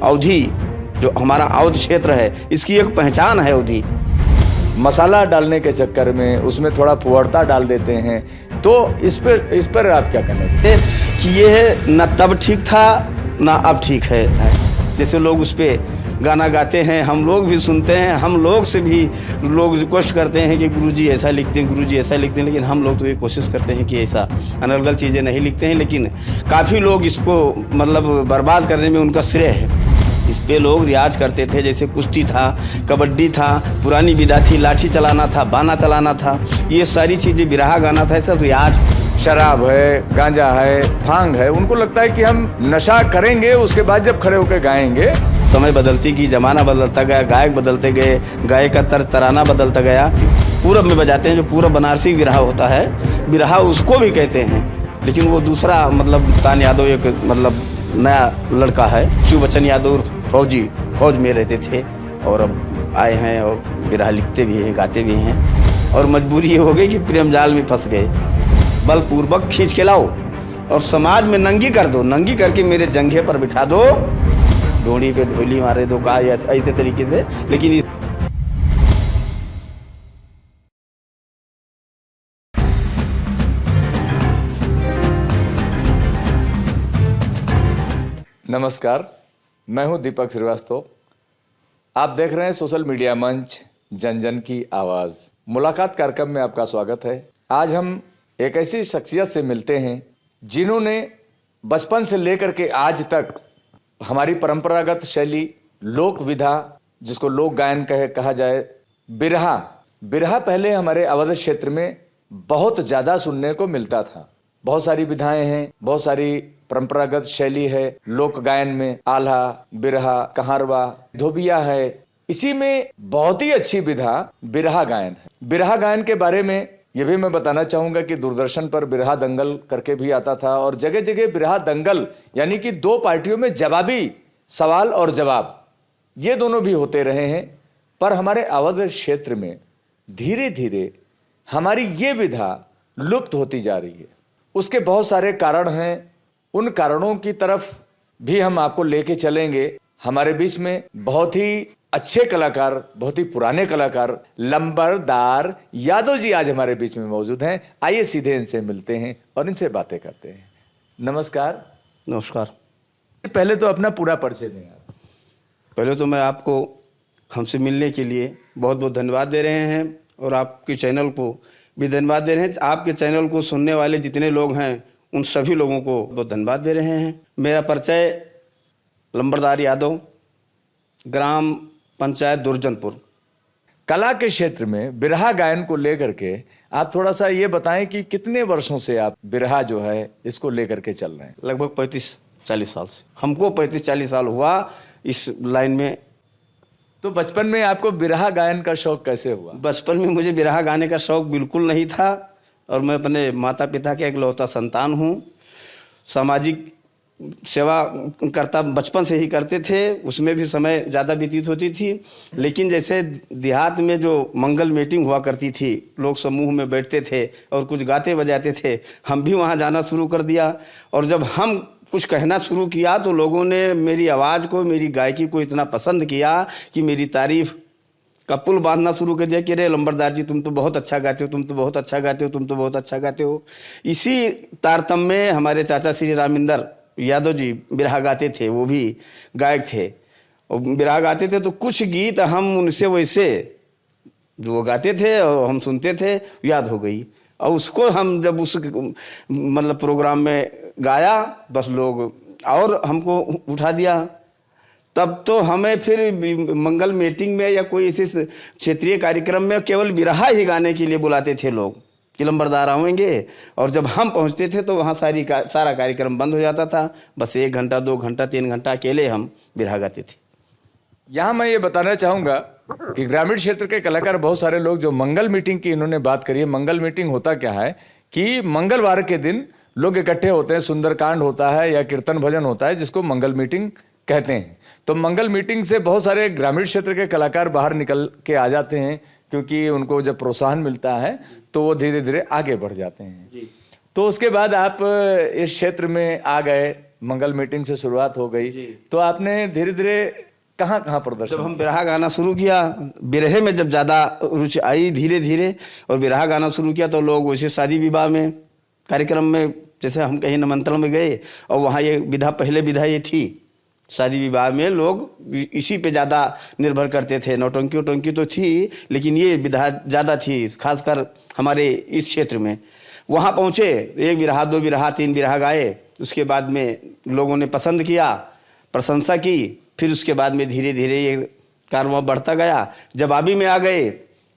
अवधि जो हमारा अवध क्षेत्र है, इसकी एक पहचान है अवधि। मसाला डालने के चक्कर में उसमें थोड़ा पुअर्ता डाल देते हैं, तो इस पर आप क्या कहना चाहते हैं? कि ये न तब ठीक था ना अब ठीक है। जैसे लोग उस पर गाना गाते हैं, हम लोग भी सुनते हैं, हम लोग से भी लोग रिक्वेस्ट करते हैं कि गुरुजी ऐसा लिखते हैं, गुरुजी ऐसा लिखते हैं, लेकिन हम लोग तो ये कोशिश करते हैं कि ऐसा अनर्गल चीज़ें नहीं लिखते हैं। लेकिन काफ़ी लोग इसको मतलब बर्बाद करने में उनका श्रेय है। इस पे लोग रियाज करते थे, जैसे कुश्ती था, कबड्डी था, पुरानी विधा थी, लाठी चलाना था, बाना चलाना था, ये सारी चीज़ें, बिरहा गाना था, सब रियाज। शराब है, गांजा है, भांग है, उनको लगता है कि हम नशा करेंगे, उसके बाद जब खड़े होकर गाएंगे। समय बदलती की, ज़माना बदलता गया, गायक बदलते गए, गायक का तर्ज तराना बदलता गया। पूरब में बजाते हैं, जो पूरब बनारसी बिरहा होता है, बिरहा उसको भी कहते हैं, लेकिन वो दूसरा मतलब तान यादव एक मतलब नया लड़का है, शिव बच्चन यादव फौज में रहते थे और अब आए हैं और बिरहा लिखते भी हैं, गाते भी हैं। और मजबूरी ये हो गई कि प्रेम जाल में फंस गए। बलपूर्वक खींच के लाओ और समाज में नंगी कर दो, नंगी करके मेरे जंघे पर बिठा दो, ढोड़ी पे ढोली मारे दो, का ऐसे तरीके से। लेकिन नमस्कार, मैं हूं दीपक श्रीवास्तव। आप देख रहे हैं सोशल मीडिया मंच जन जन की आवाज़। मुलाकात कार्यक्रम में आपका स्वागत है। आज हम एक ऐसी शख्सियत से मिलते हैं जिन्होंने बचपन से लेकर के आज तक हमारी परंपरागत शैली, लोक विधा, जिसको लोक गायन कहा जाए, बिरहा पहले हमारे अवध क्षेत्र में बहुत ज़्यादा सुनने को मिलता था। बहुत सारी विधाएं हैं, बहुत सारी परंपरागत शैली है लोक गायन में, आल्हा, बिरहा, कहारवा, धोबिया है। इसी में बहुत ही अच्छी विधा बिरहा गायन है। बिरहा गायन के बारे में यह भी मैं बताना चाहूंगा कि दूरदर्शन पर बिरहा दंगल करके भी आता था और जगह जगह बिरहा दंगल, यानी कि दो पार्टियों में जवाबी सवाल और जवाब, ये दोनों भी होते रहे हैं। पर हमारे अवध क्षेत्र में धीरे धीरे हमारी ये विधा लुप्त होती जा रही है। उसके बहुत सारे कारण हैं, उन कारणों की तरफ भी हम आपको लेके चलेंगे। हमारे बीच में बहुत ही अच्छे कलाकार, बहुत ही पुराने कलाकार लंबरदार यादव जी आज हमारे बीच में मौजूद हैं। आइए सीधे इनसे मिलते हैं और इनसे बातें करते हैं। नमस्कार। नमस्कार। पहले तो अपना पूरा परिचय दें आप। पहले तो मैं आपको हमसे मिलने के लिए बहुत बहुत धन्यवाद दे रहे हैं और आपके चैनल को भी धन्यवाद दे रहे हैं। आपके चैनल को सुनने वाले जितने लोग हैं उन सभी लोगों को बहुत धन्यवाद दे रहे हैं। मेरा परिचय लंबरदार यादव, ग्राम पंचायत दुर्जनपुर। कला के क्षेत्र में बिरहा गायन को लेकर के आप थोड़ा सा ये बताएं कि कितने वर्षों से आप बिरहा जो है इसको लेकर के चल रहे हैं? लगभग 35-40 साल से। हमको 35-40 साल हुआ इस लाइन में। तो बचपन में आपको बिरहा गायन का शौक कैसे हुआ? बचपन में मुझे बिरहा गाने का शौक बिल्कुल नहीं था और मैं अपने माता पिता के इकलौता संतान हूँ। सामाजिक सेवा करता बचपन से ही करते थे, उसमें भी समय ज़्यादा व्यतीत होती थी। लेकिन जैसे देहात में जो मंगल मीटिंग हुआ करती थी, लोग समूह में बैठते थे और कुछ गाते बजाते थे, हम भी वहाँ जाना शुरू कर दिया। और जब हम कुछ कहना शुरू किया तो लोगों ने मेरी आवाज़ को, मेरी गायकी को इतना पसंद किया कि मेरी तारीफ़ का पुल बांधना शुरू कर दिया कि अरे लंबरदार जी, तुम तो बहुत अच्छा गाते हो, तुम तो बहुत अच्छा गाते हो, तुम तो बहुत अच्छा गाते हो। इसी तारतम्य में हमारे चाचा श्री रामिंदर यादव जी बिरहा गाते थे, वो भी गायक थे और बिरहा गाते थे। तो कुछ गीत हम उनसे वैसे जो गाते थे और हम सुनते थे याद हो गई और उसको हम जब उस मतलब प्रोग्राम में गाया, बस लोग और हमको उठा दिया। तब तो हमें फिर मंगल मीटिंग में या कोई ऐसे क्षेत्रीय कार्यक्रम में केवल बिरहा ही गाने के लिए बुलाते थे लोग कि लंबरदार आएंगे, और जब हम पहुंचते थे तो वहाँ सारा कार्यक्रम बंद हो जाता था। बस 1 घंटा 2 घंटा 3 घंटा अकेले हम बिरहा गाते थे। यहाँ मैं ये बताना चाहूँगा कि ग्रामीण क्षेत्र के कलाकार बहुत सारे लोग जो मंगल मीटिंग की इन्होंने बात करी है। मंगल मीटिंग होता क्या है कि मंगलवार के दिन लोग इकट्ठे होते हैं, सुंदरकांड होता है या कीर्तन भजन होता है, जिसको मंगल मीटिंग कहते हैं। तो मंगल मीटिंग से बहुत सारे ग्रामीण क्षेत्र के कलाकार बाहर निकल के आ जाते हैं, क्योंकि उनको जब प्रोत्साहन मिलता है तो वो धीरे धीरे आगे बढ़ जाते हैं। तो उसके बाद आप इस क्षेत्र में आ गए, मंगल मीटिंग से शुरुआत हो गई, तो आपने धीरे धीरे कहाँ कहाँ प्रदर्शन? जब हम बिरहा गाना शुरू किया, बिरहे में जब ज़्यादा रुचि आई धीरे धीरे और बिरहा गाना शुरू किया, तो लोग वैसे शादी विवाह में कार्यक्रम में, जैसे हम कहीं निमंत्रण में गए और वहाँ ये विधा, पहले विधा ये थी, शादी विवाह में लोग इसी पे ज़्यादा निर्भर करते थे। नौटंकी वोटंकी तो थी, लेकिन ये विधा ज़्यादा थी, खासकर हमारे इस क्षेत्र में। वहाँ पहुँचे, 1 बिरहा 2 बिरहा 3 बिरहा गाए, उसके बाद में लोगों ने पसंद किया, प्रशंसा की। फिर उसके बाद में धीरे धीरे ये कारवां बढ़ता गया। जवाबी में आ गए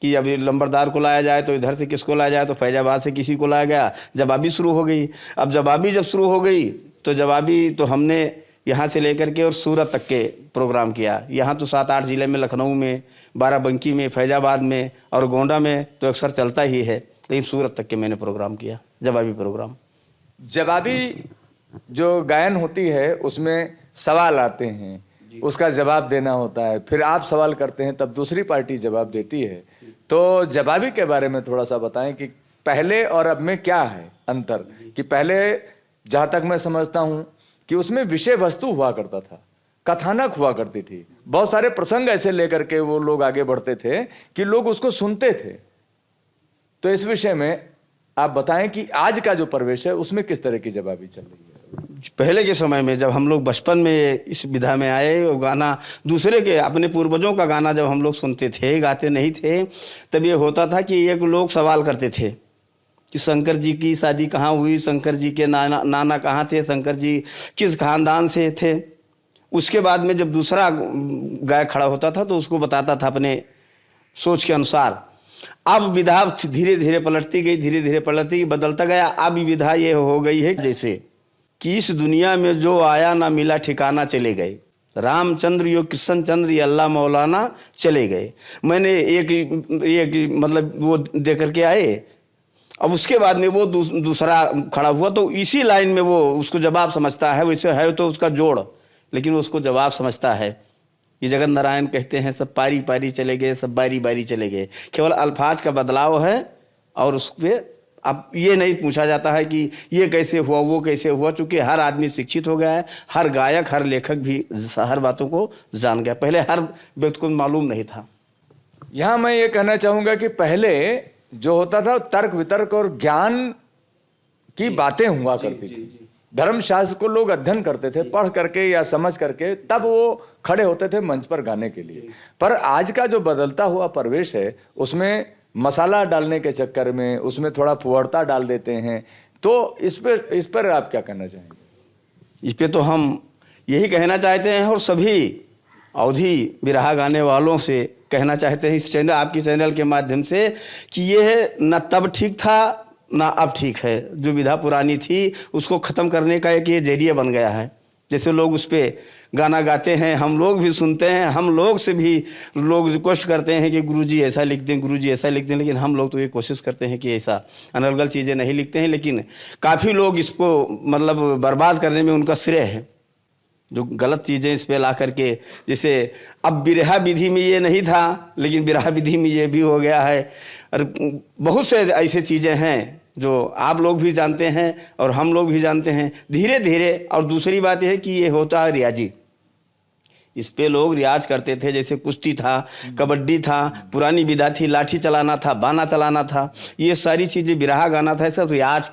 कि अभी लंबरदार को लाया जाए तो इधर से किसको लाया जाए, तो फैजाबाद से किसी को लाया गया, जवाबी शुरू हो गई। अब जवाबी जब शुरू हो गई तो जवाबी तो हमने यहाँ से लेकर के और सूरत तक के प्रोग्राम किया। यहाँ तो 7-8 ज़िले में, लखनऊ में, बाराबंकी में, फैजाबाद में और गोंडा में तो अक्सर चलता ही है, लेकिन सूरत तक के मैंने प्रोग्राम किया, जवाबी प्रोग्राम। जवाबी जो गायन होती है उसमें सवाल आते हैं, उसका जवाब देना होता है, फिर आप सवाल करते हैं तब दूसरी पार्टी जवाब देती है। तो जवाबी के बारे में थोड़ा सा बताएं कि पहले और अब में क्या है अंतर? कि पहले जहाँ तक मैं समझता हूँ कि उसमें विषय वस्तु हुआ करता था, कथानक हुआ करती थी, बहुत सारे प्रसंग ऐसे लेकर के वो लोग आगे बढ़ते थे कि लोग उसको सुनते थे। तो इस विषय में आप बताएं कि आज का जो प्रवेश है उसमें किस तरह की जवाबी चल रही है? पहले के समय में जब हम लोग बचपन में इस विधा में आए, वो गाना दूसरे के, अपने पूर्वजों का गाना जब हम लोग सुनते थे, गाते नहीं थे, तब ये होता था कि एक लोग सवाल करते थे कि शंकर जी की शादी कहाँ हुई, शंकर जी के नाना कहाँ थे, शंकर जी किस खानदान से थे। उसके बाद में जब दूसरा गायक खड़ा होता था तो उसको बताता था अपने सोच के अनुसार। अब विधा धीरे धीरे पलटती गई, धीरे धीरे पलटती बदलता गया। अब विधा ये हो गई है जैसे कि इस दुनिया में जो आया ना मिला ठिकाना चले गए, रामचंद्र यो कृष्ण चंद्र ये अल्लाह मौलाना चले गए। मैंने एक मतलब वो दे करके आए। अब उसके बाद में वो दूसरा खड़ा हुआ तो इसी लाइन में वो उसको जवाब समझता है, वैसे है तो उसका जोड़, लेकिन वो उसको जवाब समझता है। ये जगत नारायण कहते हैं, सब पारी पारी चले गए, सब बारी बारी चले गए। केवल अल्फाज का बदलाव है और उस पर अब ये नहीं पूछा जाता है कि ये कैसे हुआ, वो कैसे हुआ, चूँकि हर आदमी शिक्षित हो गया है, हर गायक, हर लेखक भी हर बातों को जान गया। पहले हर व्यक्ति को मालूम नहीं था। यहाँ मैं ये कहना चाहूँगा कि पहले जो होता था तर्क वितर्क और ज्ञान की बातें हुआ करती थी। धर्मशास्त्र को लोग अध्ययन करते थे, पढ़ करके या समझ करके, तब वो खड़े होते थे मंच पर गाने के लिए। पर आज का जो बदलता हुआ परिवेश है उसमें मसाला डालने के चक्कर में उसमें थोड़ा फुहड़ता डाल देते हैं। तो इस पर आप क्या कहना चाहेंगे? इस पे तो हम यही कहना चाहते हैं और सभी अवधी बिरहा गाने वालों से कहना चाहते हैं इस चैनल, आपकी चैनल के माध्यम से, कि ये न तब ठीक था ना अब ठीक है। जो विधा पुरानी थी उसको ख़त्म करने का एक ये जरिया बन गया है। जैसे लोग उस पर गाना गाते हैं, हम लोग भी सुनते हैं, हम लोग से भी लोग रिक्वेस्ट करते हैं कि गुरुजी ऐसा लिख दें, गुरुजी ऐसा लिख दें, लेकिन हम लोग तो ये कोशिश करते हैं कि ऐसा अनर्गल चीज़ें नहीं लिखते हैं। लेकिन काफ़ी लोग इसको मतलब बर्बाद करने में उनका श्रेय है, जो गलत चीज़ें इस पर ला करके। जैसे अब बिरहा विधि में ये नहीं था, लेकिन बिरहा विधि में ये भी हो गया है। और बहुत से ऐसे चीज़ें हैं जो आप लोग भी जानते हैं और हम लोग भी जानते हैं धीरे धीरे। और दूसरी बात यह है कि ये होता है रियाजी, इस पे लोग रियाज करते थे। जैसे कुश्ती था, कबड्डी था, पुरानी विधा थी, लाठी चलाना था, बाना चलाना था, ये सारी चीज़ें बिरहा गाना था, सब रियाज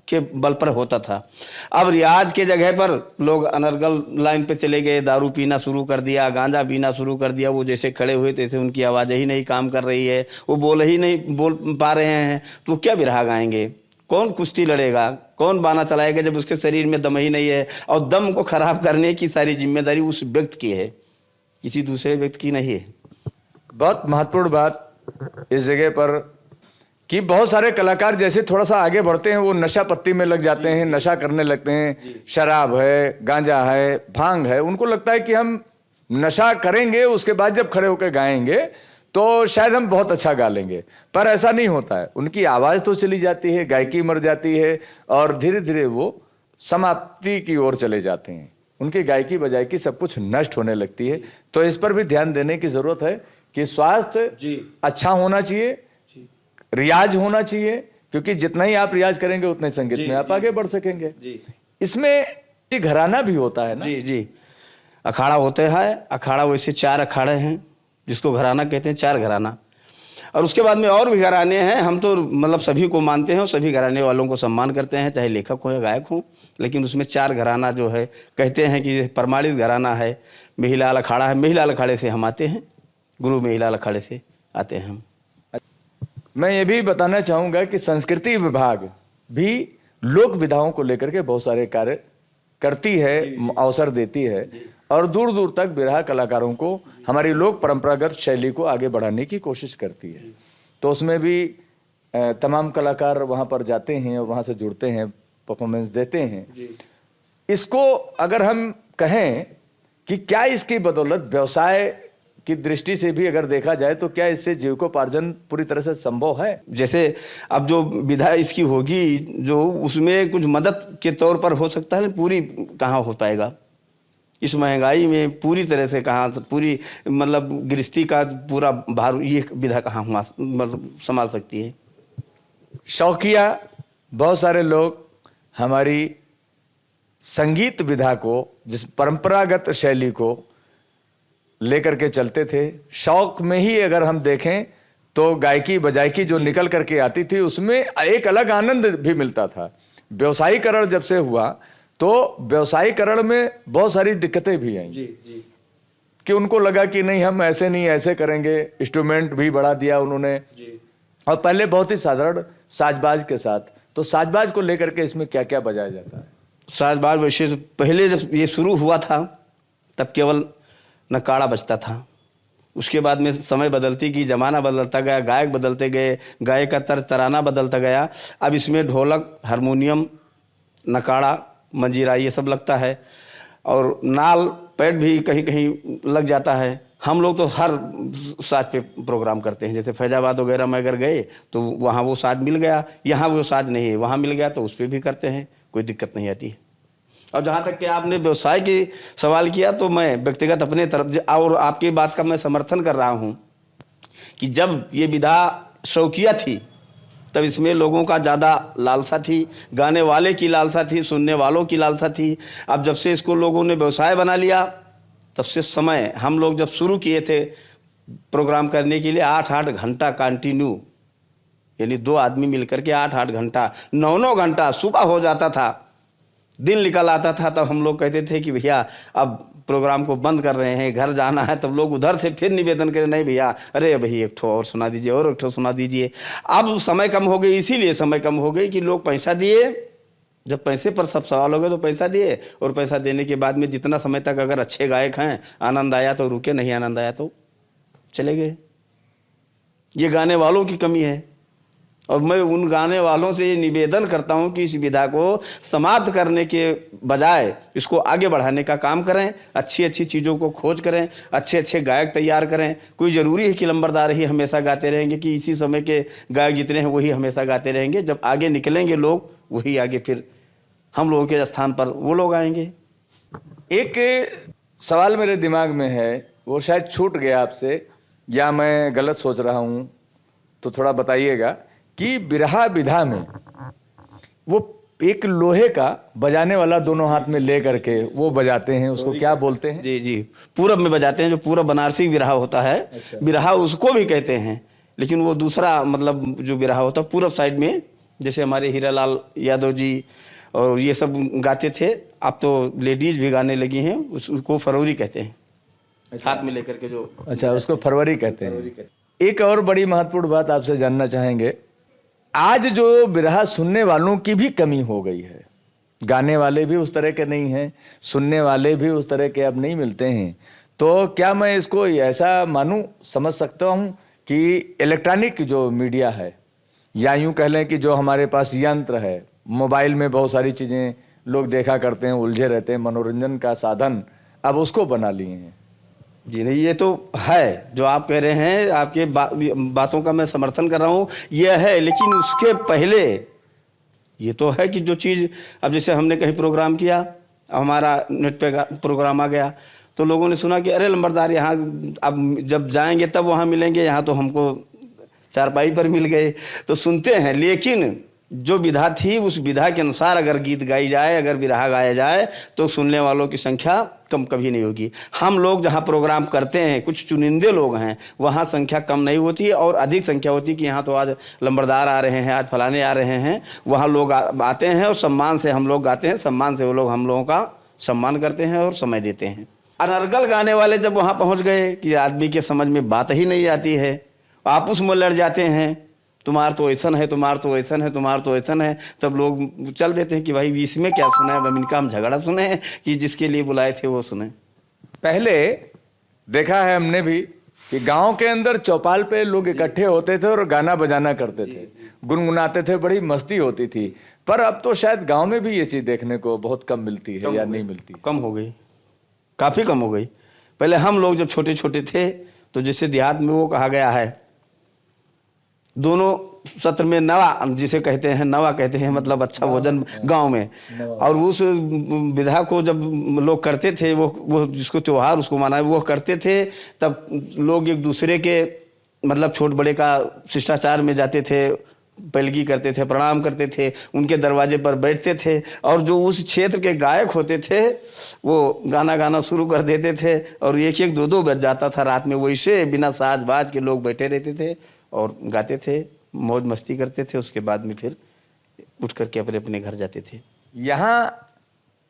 के बल पर होता था। अब रियाज के जगह पर लोग अनर्गल लाइन पे चले गए, दारू पीना शुरू कर दिया, गांजा पीना शुरू कर दिया। वो जैसे खड़े हुए तैसे उनकी आवाज़ ही नहीं काम कर रही है, वो बोल पा रहे हैं, तो क्या बिरहा गाएंगे? कौन कुश्ती लड़ेगा, कौन बाना चलाएगा जब उसके शरीर में दम ही नहीं है? और दम को खराब करने की सारी जिम्मेदारी उस व्यक्ति की है, किसी दूसरे व्यक्ति की नहीं है। बहुत महत्वपूर्ण बात इस जगह पर कि बहुत सारे कलाकार जैसे थोड़ा सा आगे बढ़ते हैं वो नशा पत्ती में लग जाते हैं, नशा करने लगते हैं। शराब है, गांजा है, भांग है, उनको लगता है कि हम नशा करेंगे उसके बाद जब खड़े होकर गाएंगे तो शायद हम बहुत अच्छा गा लेंगे। पर ऐसा नहीं होता है, उनकी आवाज़ तो चली जाती है, गायकी मर जाती है और धीरे धीरे वो समाप्ति की ओर चले जाते हैं। उनकी गायकी बजायकी सब कुछ नष्ट होने लगती है। तो इस पर भी ध्यान देने की ज़रूरत है कि स्वास्थ्य अच्छा होना चाहिए, रियाज होना चाहिए, क्योंकि जितना ही आप रियाज करेंगे उतने संगीत में आप आगे बढ़ सकेंगे। इसमें ये घराना भी होता है ना? जी जी, अखाड़ा होते हैं। अखाड़ा वैसे 4 अखाड़े हैं जिसको घराना कहते हैं, 4 घराना। और उसके बाद में और भी घराने हैं। हम तो मतलब सभी को मानते हैं और सभी घराने वालों को सम्मान करते हैं, चाहे लेखक हो या गायक हो। लेकिन उसमें 4 घराना जो है कहते हैं कि प्रमाणित घराना है। मेहीलाल अखाड़ा है, मेहीलाल अखाड़े से हम आते हैं, गुरु मेहीलाल अखाड़े से आते हैं हम। मैं ये भी बताना चाहूंगा कि संस्कृति विभाग भी लोक विधाओं को लेकर के बहुत सारे कार्य करती है, अवसर देती है और दूर दूर तक बिरहा कलाकारों को हमारी लोक परंपरागत शैली को आगे बढ़ाने की कोशिश करती है। तो उसमें भी तमाम कलाकार वहां पर जाते हैं और वहां से जुड़ते हैं, परफॉर्मेंस देते हैं। इसको अगर हम कहें कि क्या इसकी बदौलत व्यवसाय की दृष्टि से भी अगर देखा जाए तो क्या इससे जीविकोपार्जन पूरी तरह से संभव है? जैसे अब जो विधा इसकी होगी, जो उसमें कुछ मदद के तौर पर हो सकता है, पूरी कहाँ हो पाएगा इस महंगाई में। पूरी तरह से कहाँ, पूरी मतलब गृहस्थी का पूरा भार ये विधा कहाँ मतलब संभाल सकती है। शौकिया बहुत सारे लोग हमारी संगीत विधा को, जिस परंपरागत शैली को लेकर के चलते थे, शौक में ही अगर हम देखें तो गायकी बजायकी जो निकल करके आती थी उसमें एक अलग आनंद भी मिलता था। व्यवसायीकरण जब से हुआ तो व्यवसायीकरण में बहुत सारी दिक्कतें भी आई कि उनको लगा कि नहीं हम ऐसे नहीं ऐसे करेंगे, इंस्ट्रूमेंट भी बढ़ा दिया उन्होंने। और पहले बहुत ही साधारण साजबाज के साथ, तो साजबाज को लेकर के इसमें क्या क्या बजाया जाता है? साजबाज वैसे पहले जब ये शुरू हुआ था तब केवल नकाड़ा बजता था। उसके बाद में समय बदलती गई, ज़माना बदलता गया, गायक बदलते गए, गायक का तर्ज तराना बदलता गया। अब इसमें ढोलक, हारमोनियम, नकाड़ा, मंजीरा ये सब लगता है और नाल पैड भी कहीं कहीं लग जाता है। हम लोग तो हर साज पे प्रोग्राम करते हैं। जैसे फैजाबाद वगैरह में अगर गए तो वहाँ वो साज मिल गया, यहाँ वो साज नहीं है, वहाँ मिल गया तो उस पर भी करते हैं, कोई दिक्कत नहीं आती है। और जहाँ तक कि आपने व्यवसाय की सवाल किया तो मैं व्यक्तिगत अपने तरफ और आपकी बात का मैं समर्थन कर रहा हूँ कि जब ये विधा शौकिया थी तब इसमें लोगों का ज़्यादा लालसा थी, गाने वाले की लालसा थी, सुनने वालों की लालसा थी। अब जब से इसको लोगों ने व्यवसाय बना लिया तब से समय, हम लोग जब शुरू किए थे प्रोग्राम करने के लिए 8-8 घंटा कंटिन्यू, यानी 2 आदमी मिलकर के 8-8 घंटा, 9-9 घंटा सुबह हो जाता था, दिन निकल आता था। तब हम लोग कहते थे कि भैया अब प्रोग्राम को बंद कर रहे हैं, घर जाना है। तब लोग उधर से फिर निवेदन करें, नहीं भैया अरे भैया एक ठो और सुना दीजिए, और एक ठो सुना दीजिए। अब समय कम हो गई, इसीलिए समय कम हो गई कि लोग पैसा दिए। जब पैसे पर सब सवाल हो गए तो पैसा दिए, और पैसा देने के बाद में जितना समय तक अगर अच्छे गायक हैं, आनंद आया तो रुके, नहीं आनंद आया तो चले गए। ये गाने वालों की कमी है। और मैं उन गाने वालों से ये निवेदन करता हूँ कि इस विधा को समाप्त करने के बजाय इसको आगे बढ़ाने का काम करें, अच्छी अच्छी चीज़ों को खोज करें, अच्छे अच्छे गायक तैयार करें। कोई ज़रूरी है कि लंबरदार ही हमेशा गाते रहेंगे, कि इसी समय के गायक जितने हैं वही हमेशा गाते रहेंगे। जब आगे निकलेंगे लोग, वही आगे फिर हम लोगों के स्थान पर वो लोग आएंगे। एक सवाल मेरे दिमाग में है, वो शायद छूट गया आपसे या मैं गलत सोच रहा हूँ, तो थोड़ा बताइएगा कि बिरहा विधा में वो एक लोहे का बजाने वाला दोनों हाथ में ले करके वो बजाते हैं, उसको क्या बोलते हैं? जी जी, पूरब में बजाते हैं, जो पूरब बनारसी बिरहा होता है। अच्छा। बिरहा उसको भी कहते हैं, लेकिन वो दूसरा मतलब जो बिरहा होता है पूरब साइड में, जैसे हमारे हीरालाल यादव जी और ये सब गाते थे। अब तो लेडीज भी गाने लगी हैं, उसको फरवरी कहते हैं। अच्छा। हाथ में लेकर के जो, अच्छा, उसको फरवरी कहते हैं। एक और बड़ी महत्वपूर्ण बात आपसे जानना चाहेंगे, आज जो बिरहा सुनने वालों की भी कमी हो गई है। गाने वाले भी उस तरह के नहीं हैं, सुनने वाले भी उस तरह के अब नहीं मिलते हैं। तो क्या मैं इसको ऐसा मानूं, समझ सकता हूं कि इलेक्ट्रॉनिक जो मीडिया है, या यूं कह लें कि जो हमारे पास यंत्र है, मोबाइल में बहुत सारी चीज़ें लोग देखा करते हैं, उलझे रहते हैं, मनोरंजन का साधन अब उसको बना लिए हैं? जी नहीं, ये तो है जो आप कह रहे हैं, आपके बातों का मैं समर्थन कर रहा हूँ, ये है। लेकिन उसके पहले ये तो है कि जो चीज़, अब जैसे हमने कहीं प्रोग्राम किया, हमारा नेट पे प्रोग्राम आ गया, तो लोगों ने सुना कि अरे लंबरदार यहाँ अब जब जाएंगे तब वहाँ मिलेंगे, यहाँ तो हमको चारपाई पर मिल गए, तो सुनते हैं। लेकिन जो विधा थी उस विधा के अनुसार अगर गीत गाई जाए, अगर बिरहा गाया जाए, तो सुनने वालों की संख्या कम कभी नहीं होगी। हम लोग जहाँ प्रोग्राम करते हैं, कुछ चुनिंदे लोग हैं, वहाँ संख्या कम नहीं होती है और अधिक संख्या होती है कि यहाँ तो आज लंबरदार आ रहे हैं, आज फलाने आ रहे हैं, वहाँ लोग आते हैं और सम्मान से हम लोग गाते हैं, सम्मान से वो लोग हम लोगों का सम्मान करते हैं और समय देते हैं। अनर्गल गाने वाले जब वहाँ पहुँच गए कि आदमी के समझ में बात ही नहीं आती है, आपस में लड़ जाते हैं, तुम्हार तो ऐसा है, तुम्हार तो ऐसा है, तुम्हार तो ऐसा है, तब लोग चल देते हैं कि भाई इसमें क्या सुना है, अब इनका हम झगड़ा सुने हैं कि जिसके लिए बुलाए थे वो सुने। पहले देखा है हमने भी कि गांव के अंदर चौपाल पे लोग इकट्ठे होते थे और गाना बजाना करते थे, गुनगुनाते थे, बड़ी मस्ती होती थी। पर अब तो शायद गांव में भी ये चीज देखने को बहुत कम मिलती है या नहीं मिलती। कम हो गई, काफ़ी कम हो गई। पहले हम लोग जब छोटे छोटे थे तो जैसे देहात में वो कहा गया है, दोनों सत्र में नवा, जिसे कहते हैं नवा कहते हैं, मतलब अच्छा भोजन गांव में। और उस विधा को जब लोग करते थे, वो जिसको त्योहार उसको माना वो करते थे, तब लोग एक दूसरे के मतलब छोट बड़े का शिष्टाचार में जाते थे, पैलगी करते थे, प्रणाम करते थे, उनके दरवाजे पर बैठते थे और जो उस क्षेत्र के गायक होते थे वो गाना गाना शुरू कर देते थे और एक एक दो दो बज जाता था रात में। वैसे बिना साज बाज के लोग बैठे रहते थे और गाते थे, मौज मस्ती करते थे। उसके बाद में फिर उठ करके अपने अपने घर जाते थे। यहाँ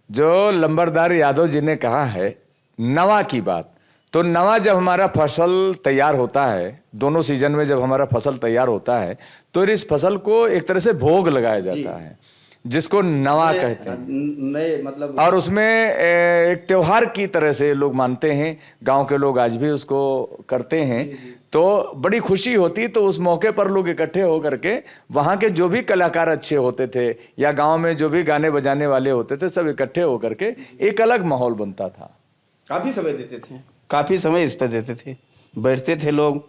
जो लंबरदार यादव जी ने कहा है नवा की बात, तो नवा जब हमारा फसल तैयार होता है, दोनों सीजन में जब हमारा फसल तैयार होता है, तो इस फसल को एक तरह से भोग लगाया जाता है, जिसको नवा कहते हैं। नए मतलब, और उसमें एक त्योहार की तरह से लोग मानते हैं, गांव के लोग आज भी उसको करते हैं। तो बड़ी खुशी होती, तो उस मौके पर लोग इकट्ठे होकर के वहाँ के जो भी कलाकार अच्छे होते थे या गांव में जो भी गाने बजाने वाले होते थे, सब इकट्ठे होकर के एक अलग माहौल बनता था। काफ़ी समय देते थे, काफ़ी समय इस पर देते थे, बैठते थे लोग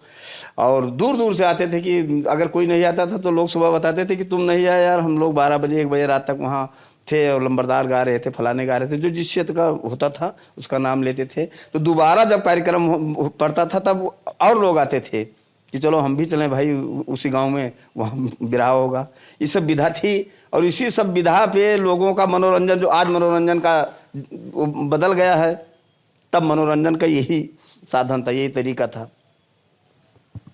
और दूर दूर से आते थे कि अगर कोई नहीं आता था तो लोग सुबह बताते थे कि तुम नहीं आए यार, हम लोग 12 बजे 1 बजे रात तक वहाँ थे और लंबरदार गा रहे थे, फलाने गा रहे थे, जो जिस क्षेत्र का होता था उसका नाम लेते थे। तो दोबारा जब कार्यक्रम पड़ता था तब और लोग आते थे कि चलो हम भी चलें भाई, उसी गांव में वहाँ बिरहा होगा। ये सब विधा थी और इसी सब विधा पे लोगों का मनोरंजन, जो आज मनोरंजन का बदल गया है, तब मनोरंजन का यही साधन था, यही तरीका था।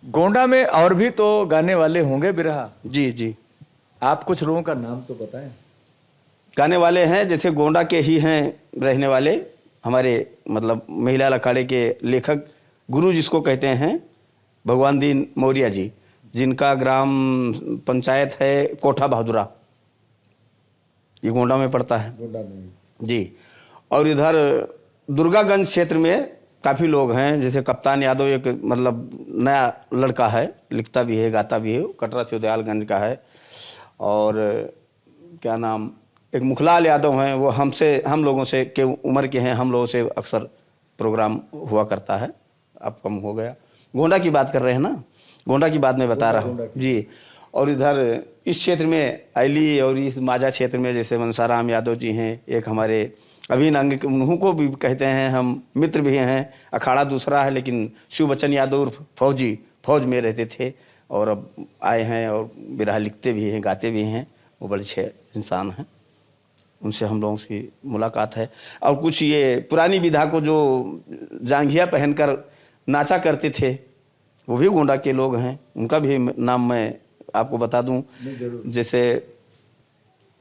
गोंडा में और भी तो गाने वाले होंगे बिरहा? जी जी, आप कुछ लोगों का नाम तो बताएं। गाने वाले हैं, जैसे गोंडा के ही हैं रहने वाले हमारे मतलब महिला अखाड़े के लेखक गुरु जिसको कहते हैं भगवान दीन मौर्य जी, जिनका ग्राम पंचायत है कोठा बहादुरा, ये गोंडा में पड़ता है। गोंडा में जी। और इधर दुर्गागंज क्षेत्र में काफ़ी लोग हैं, जैसे कप्तान यादव एक मतलब नया लड़का है, लिखता भी है गाता भी है, कटरा से उदयालगंज का है। और क्या नाम, एक मुखलाल यादव हैं, वो हम लोगों से के उम्र के हैं, हम लोगों से अक्सर प्रोग्राम हुआ करता है, अब कम हो गया। गोंडा की बात कर रहे हैं ना, गोंडा की बात मैं बता रहा हूँ जी। और इधर इस क्षेत्र में आइली और इस माझा क्षेत्र में जैसे मनसाराम यादव जी हैं, एक हमारे अभिन्न अंग, उन्हों को भी कहते हैं, हम मित्र भी हैं। अखाड़ा दूसरा है लेकिन शिव बच्चन यादव फौज में रहते थे और अब आए हैं और बिरहा लिखते भी हैं, गाते भी हैं। वो बड़े अच्छे इंसान हैं, उनसे हम लोगों की मुलाकात है। और कुछ ये पुरानी विधा को जो जांघिया पहनकर नाचा करते थे, वो भी गोंडा के लोग हैं, उनका भी नाम मैं आपको बता दूं। जैसे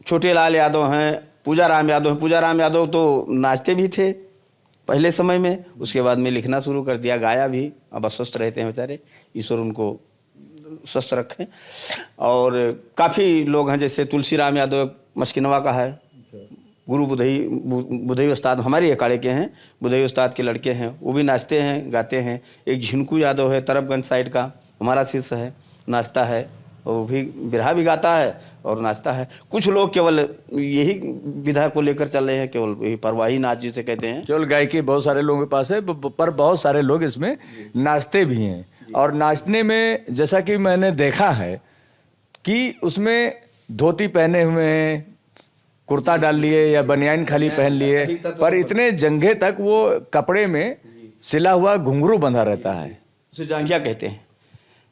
छोटे लाल यादव हैं, पूजा राम यादव हैं। पूजा राम यादव तो नाचते भी थे पहले समय में, उसके बाद में लिखना शुरू कर दिया, गाया भी। अब अस्वस्थ रहते हैं बेचारे, ईश्वर उनको स्वस्थ रखें। और काफ़ी लोग हैं, जैसे तुलसी राम यादव मस्किनवा का है, गुरु बुधई उस्ताद हमारे अखाड़े के हैं, बुधई उस्ताद के लड़के हैं, वो भी नाचते हैं गाते हैं। एक झिनकू यादव है तरफगंज साइड का, हमारा शिष्य है, नाचता है, और वो भी बिरहा भी गाता है और नाचता है। कुछ लोग केवल यही विधा को लेकर चल रहे हैं, केवल यही परवाही नाच जिसे कहते हैं। केवल गायकी बहुत सारे लोगों के पास है, पर बहुत सारे लोग इसमें नाचते भी हैं। और नाचने में जैसा कि मैंने देखा है कि उसमें धोती पहने हुए हैं, कुर्ता डाल लिए या बनियान खाली पहन लिए, पर इतने जंघे तक वो कपड़े में सिला हुआ घुंघरू बंधा रहता है। उसे जांघिया कहते हैं,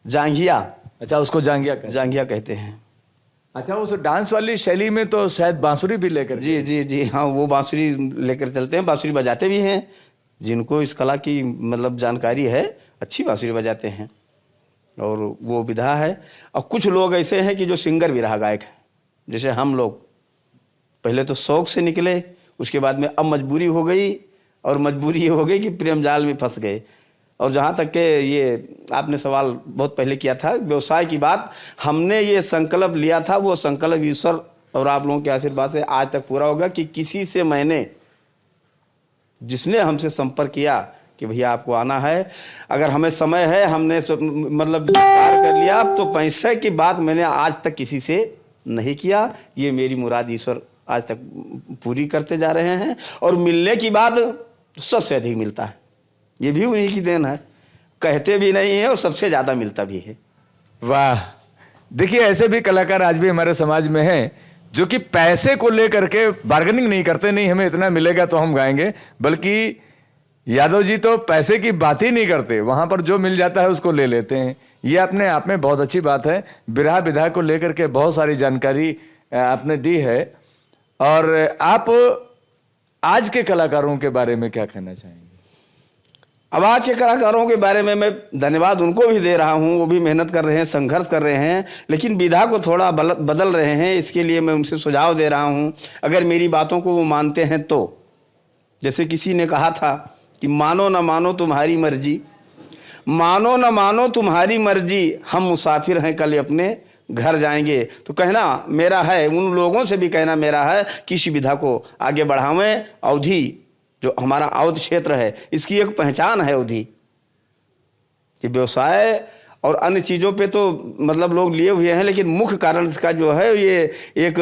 जांघिया। अच्छा, उसको जांघिया जांघिया कहते हैं। अच्छा, उस डांस वाली शैली में तो शायद बांसुरी भी लेकर जी जी जी हाँ, वो बांसुरी लेकर चलते हैं, बांसुरी बजाते भी हैं। जिनको इस कला की मतलब जानकारी है, अच्छी बांसुरी बजाते हैं, और वो विधा है। और कुछ लोग ऐसे हैं कि जो सिंगर भी रहा गायक है, जैसे हम लोग पहले तो शौक से निकले, उसके बाद में अब मजबूरी हो गई, और मजबूरी ये हो गई कि प्रेम जाल में फंस गए। और जहाँ तक के ये आपने सवाल बहुत पहले किया था व्यवसाय की बात, हमने ये संकल्प लिया था, वो संकल्प ईश्वर और आप लोगों के आशीर्वाद से आज तक पूरा होगा कि किसी से मैंने, जिसने हमसे संपर्क किया कि भैया आपको आना है, अगर हमें समय है, हमने मतलब कार्य कर लिया, तो पैसे की बात मैंने आज तक किसी से नहीं किया। ये मेरी मुराद ईश्वर आज तक पूरी करते जा रहे हैं। और मिलने की बात सबसे अधिक मिलता है, ये भी उन्हीं की देन है। कहते भी नहीं है और सबसे ज़्यादा मिलता भी है। वाह, देखिए ऐसे भी कलाकार आज भी हमारे समाज में हैं जो कि पैसे को लेकर के बार्गेनिंग नहीं करते, नहीं हमें इतना मिलेगा तो हम गाएंगे, बल्कि यादव जी तो पैसे की बात ही नहीं करते, वहां पर जो मिल जाता है उसको ले लेते हैं। ये अपने आप में बहुत अच्छी बात है। बिरहा विधा को लेकर के बहुत सारी जानकारी आपने दी है। और आप आज के कलाकारों के बारे में क्या कहना चाहेंगे? अब आज के कलाकारों के बारे में मैं धन्यवाद उनको भी दे रहा हूँ, वो भी मेहनत कर रहे हैं, संघर्ष कर रहे हैं, लेकिन विधा को थोड़ा बदल रहे हैं। इसके लिए मैं उनसे सुझाव दे रहा हूँ, अगर मेरी बातों को वो मानते हैं तो। जैसे किसी ने कहा था कि मानो न मानो तुम्हारी मर्जी, मानो न मानो तुम्हारी मर्जी, हम मुसाफिर हैं कल अपने घर जाएंगे। तो कहना मेरा है, उन लोगों से भी कहना मेरा है कि इस विधा को आगे बढ़ावें। अवधि जो हमारा अवध क्षेत्र है, इसकी एक पहचान है अवधि कि व्यवसाय और अन्य चीज़ों पे तो मतलब लोग लिए हुए हैं, लेकिन मुख्य कारण इसका जो है ये एक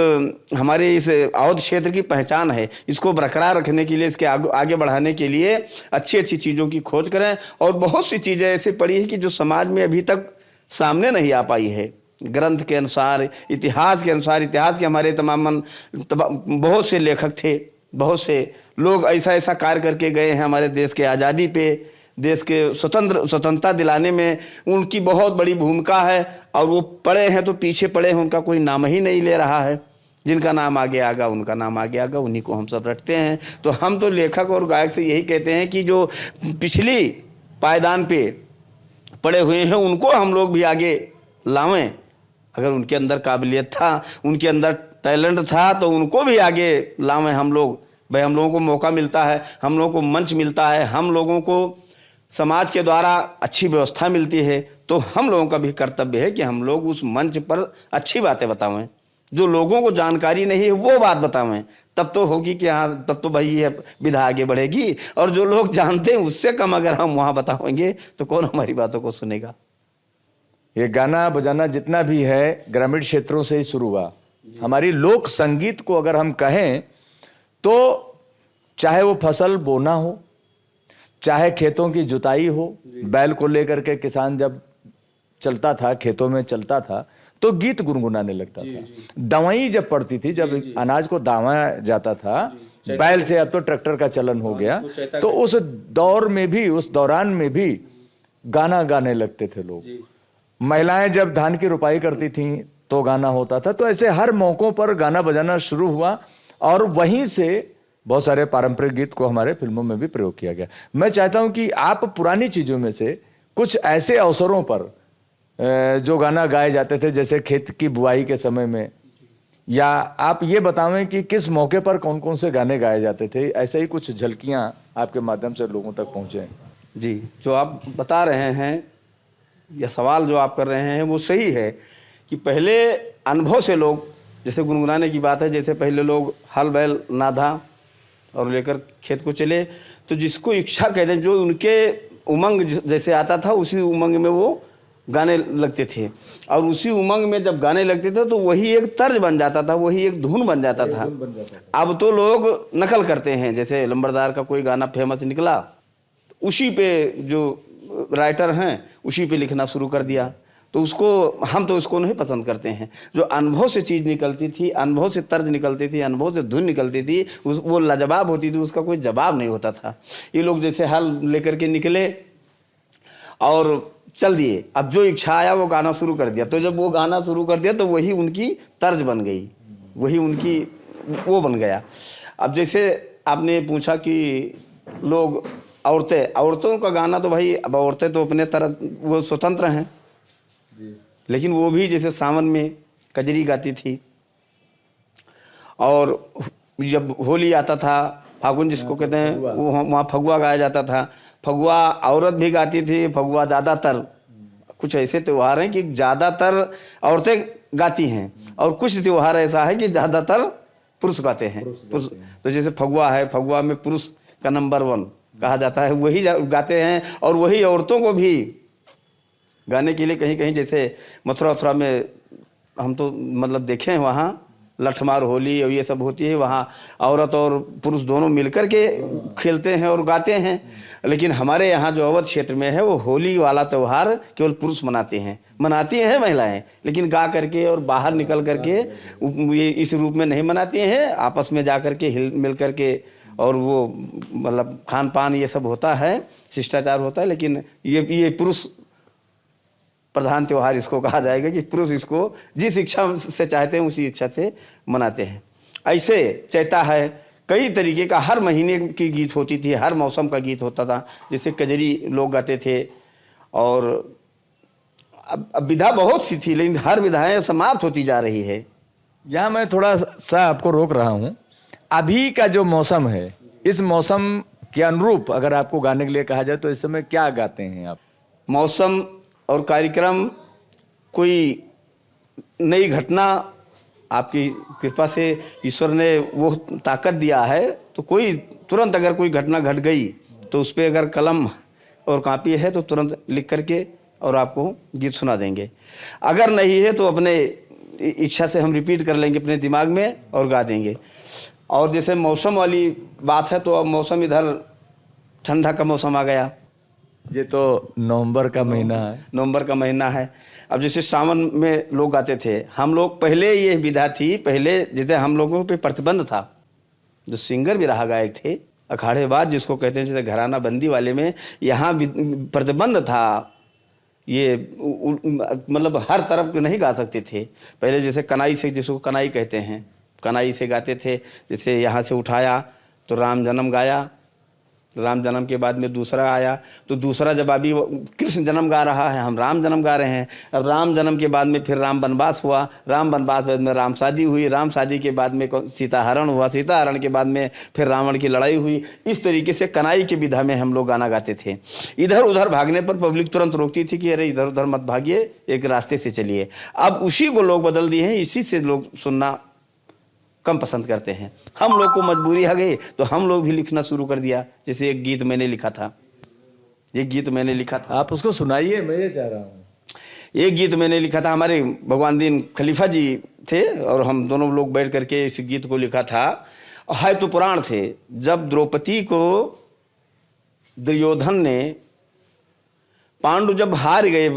हमारे इस अवध क्षेत्र की पहचान है। इसको बरकरार रखने के लिए, इसके आगे बढ़ाने के लिए अच्छी अच्छी चीज़ों की खोज करें। और बहुत सी चीज़ें ऐसी पड़ी है कि जो समाज में अभी तक सामने नहीं आ पाई है। ग्रंथ के अनुसार, इतिहास के अनुसार, इतिहास के हमारे तमाम बहुत से लेखक थे, बहुत से लोग ऐसा ऐसा कार्य करके गए हैं हमारे देश के आज़ादी पे, देश के स्वतंत्रता दिलाने में उनकी बहुत बड़ी भूमिका है। और वो पड़े हैं तो पीछे पड़े हैं, उनका कोई नाम ही नहीं ले रहा है। जिनका नाम आगे आगा उनका नाम आगे आगा, उन्हीं को हम सब रटते हैं। तो हम तो लेखक और गायक से यही कहते हैं कि जो पिछली पायदान पे पड़े हुए हैं उनको हम लोग भी आगे लावें। अगर उनके अंदर काबिलियत था, उनके अंदर टैलेंट था, तो उनको भी आगे लावें हम लोग। भाई हम लोगों को मौका मिलता है, हम लोगों को मंच मिलता है, हम लोगों को समाज के द्वारा अच्छी व्यवस्था मिलती है, तो हम लोगों का भी कर्तव्य है कि हम लोग उस मंच पर अच्छी बातें बतावें। जो लोगों को जानकारी नहीं है वो बात बतावें, तब तो होगी कि हाँ, तब तो भाई ये विधा आगे बढ़ेगी। और जो लोग जानते हैं उससे कम अगर हम वहाँ बताएंगे तो कौन हमारी बातों को सुनेगा। ये गाना बजाना जितना भी है ग्रामीण क्षेत्रों से ही शुरू हुआ। हमारी लोक संगीत को अगर हम कहें तो चाहे वो फसल बोना हो, चाहे खेतों की जुताई हो, बैल को लेकर के किसान जब चलता था, खेतों में चलता था, तो गीत गुनगुनाने लगता था। दवाई जब पड़ती थी, जब अनाज को दावा जाता था बैल से, अब तो ट्रैक्टर का चलन हो गया, तो उस दौर में भी, उस दौरान में भी गाना गाने लगते थे लोग। महिलाएं जब धान की रुपाई करती थीं तो गाना होता था। तो ऐसे हर मौकों पर गाना बजाना शुरू हुआ, और वहीं से बहुत सारे पारंपरिक गीत को हमारे फिल्मों में भी प्रयोग किया गया। मैं चाहता हूं कि आप पुरानी चीजों में से कुछ ऐसे अवसरों पर जो गाना गाए जाते थे, जैसे खेत की बुआई के समय में, या आप ये बतावें कि किस मौके पर कौन कौन से गाने गाए जाते थे, ऐसे ही कुछ झलकियां आपके माध्यम से लोगों तक पहुंचे। जी, जो आप बता रहे हैं या सवाल जो आप कर रहे हैं वो सही है कि पहले अनुभव से लोग, जैसे गुनगुनाने की बात है, जैसे पहले लोग हल बैल नाधा और लेकर खेत को चले, तो जिसको इच्छा कहते हैं, जो उनके उमंग जैसे आता था उसी उमंग में वो गाने लगते थे। और उसी उमंग में जब गाने लगते थे तो वही एक तर्ज बन जाता था, वही एक धुन बन जाता था। अब तो लोग नकल करते हैं, जैसे लंबरदार का कोई गाना फेमस निकला, उसी पे जो राइटर हैं उसी पे लिखना शुरू कर दिया। तो उसको हम तो उसको नहीं पसंद करते हैं। जो अनुभव से चीज़ निकलती थी, अनुभव से तर्ज निकलती थी, अनुभव से धुन निकलती थी, वो लाजवाब होती थी, उसका कोई जवाब नहीं होता था। ये लोग जैसे हल लेकर के निकले और चल दिए। अब जो इच्छा आया वो गाना शुरू कर दिया। तो जब वो गाना शुरू कर दिया तो वही उनकी तर्ज बन गई, वही उनकी वो बन गया। अब जैसे आपने पूछा कि लोग औरतों का गाना, तो भाई अब औरतें तो अपने तरह वो स्वतंत्र हैं, लेकिन वो भी जैसे सावन में कजरी गाती थी, और जब होली आता था, फागुन जिसको कहते हैं, वो वहाँ फगुआ गाया जाता था। फगुआ औरत भी गाती थी। फगुआ ज़्यादातर कुछ ऐसे त्यौहार हैं कि ज़्यादातर औरतें गाती हैं, और कुछ त्यौहार ऐसा है कि ज़्यादातर पुरुष गाते हैं। तो जैसे फगुआ है, फगुआ में पुरुष का नंबर 1 कहा जाता है, वही गाते हैं। और वही औरतों को भी गाने के लिए कहीं कहीं, जैसे मथुरा वथुरा में हम तो मतलब देखे हैं, वहाँ लठमार होली और ये सब होती है, वहाँ औरत और पुरुष दोनों मिलकर के खेलते हैं और गाते हैं। लेकिन हमारे यहाँ जो अवध क्षेत्र में है, वो होली वाला त्यौहार केवल पुरुष मनाती हैं महिलाएं, लेकिन गा करके और बाहर निकल करके ये इस रूप में नहीं मनाती हैं। आपस में जा करके हिल मिल करके, और वो मतलब खान पान ये सब होता है, शिष्टाचार होता है। लेकिन ये पुरुष प्रधान त्यौहार इसको कहा जाएगा कि पुरुष इसको जिस इच्छा से चाहते हैं उसी इच्छा से मनाते हैं। ऐसे चैता है, कई तरीके का, हर महीने की गीत होती थी, हर मौसम का गीत होता था। जैसे कजरी लोग गाते थे, और अब विधा बहुत सी थी, लेकिन हर विधाएं समाप्त होती जा रही है। यहाँ मैं थोड़ा सा आपको रोक रहा हूँ। अभी का जो मौसम है, इस मौसम के अनुरूप अगर आपको गाने के लिए कहा जाए तो इस समय क्या गाते हैं आप? मौसम और कार्यक्रम, कोई नई घटना, आपकी कृपा से ईश्वर ने वो ताकत दिया है, तो कोई तुरंत अगर कोई घटना घट गई तो उस पर अगर कलम और कॉपी है तो तुरंत लिख करके और आपको गीत सुना देंगे। अगर नहीं है तो अपने इच्छा से हम रिपीट कर लेंगे अपने दिमाग में और गा देंगे। और जैसे मौसम वाली बात है, तो अब मौसम इधर ठंडा का मौसम आ गया। ये तो नवंबर का महीना है। नवंबर का महीना है। अब जैसे सावन में लोग गाते थे, हम लोग पहले ये विधा थी, पहले जैसे हम लोगों पे प्रतिबंध था, जो सिंगर भी रहा गायक थे, अखाड़ेबाज जिसको कहते हैं, जैसे घराना बंदी वाले में यहाँ प्रतिबंध था। ये मतलब हर तरफ नहीं गा सकते थे। पहले जैसे कनाई से, जिसको कनाई कहते हैं, कनाई से गाते थे। जैसे यहाँ से उठाया तो राम जन्म गाया, राम जन्म के बाद में दूसरा आया, तो दूसरा जब अभी कृष्ण जन्म गा रहा है, हम राम जन्म गा रहे हैं। अब राम जन्म के बाद में फिर राम वनवास हुआ, राम वनवास बाद में राम शादी हुई, राम शादी के बाद में सीता हरण हुआ, सीता हरण के बाद में फिर रावण की लड़ाई हुई। इस तरीके से कनाई की विधा में हम लोग गाना गाते थे। इधर उधर भागने पर पब्लिक तुरंत रोकती थी कि अरे इधर उधर मत भागिए, एक रास्ते से चलिए। अब उसी को लोग बदल दिए हैं, इसी से लोग सुनना कम पसंद करते हैं। हम लोग को मजबूरी आ गई तो हम लोग भी लिखना शुरू कर दिया। जैसे एक गीत मैंने लिखा था, आप उसको सुनाइए, मैं ये चाह रहा हूँ। एक गीत मैंने लिखा था, हमारे भगवान दीन खलीफा जी थे और हम दोनों लोग बैठ करके इस गीत को लिखा था। है तो पुराण से, जब द्रौपदी को दुर्योधन ने, पांडु जब हार गए,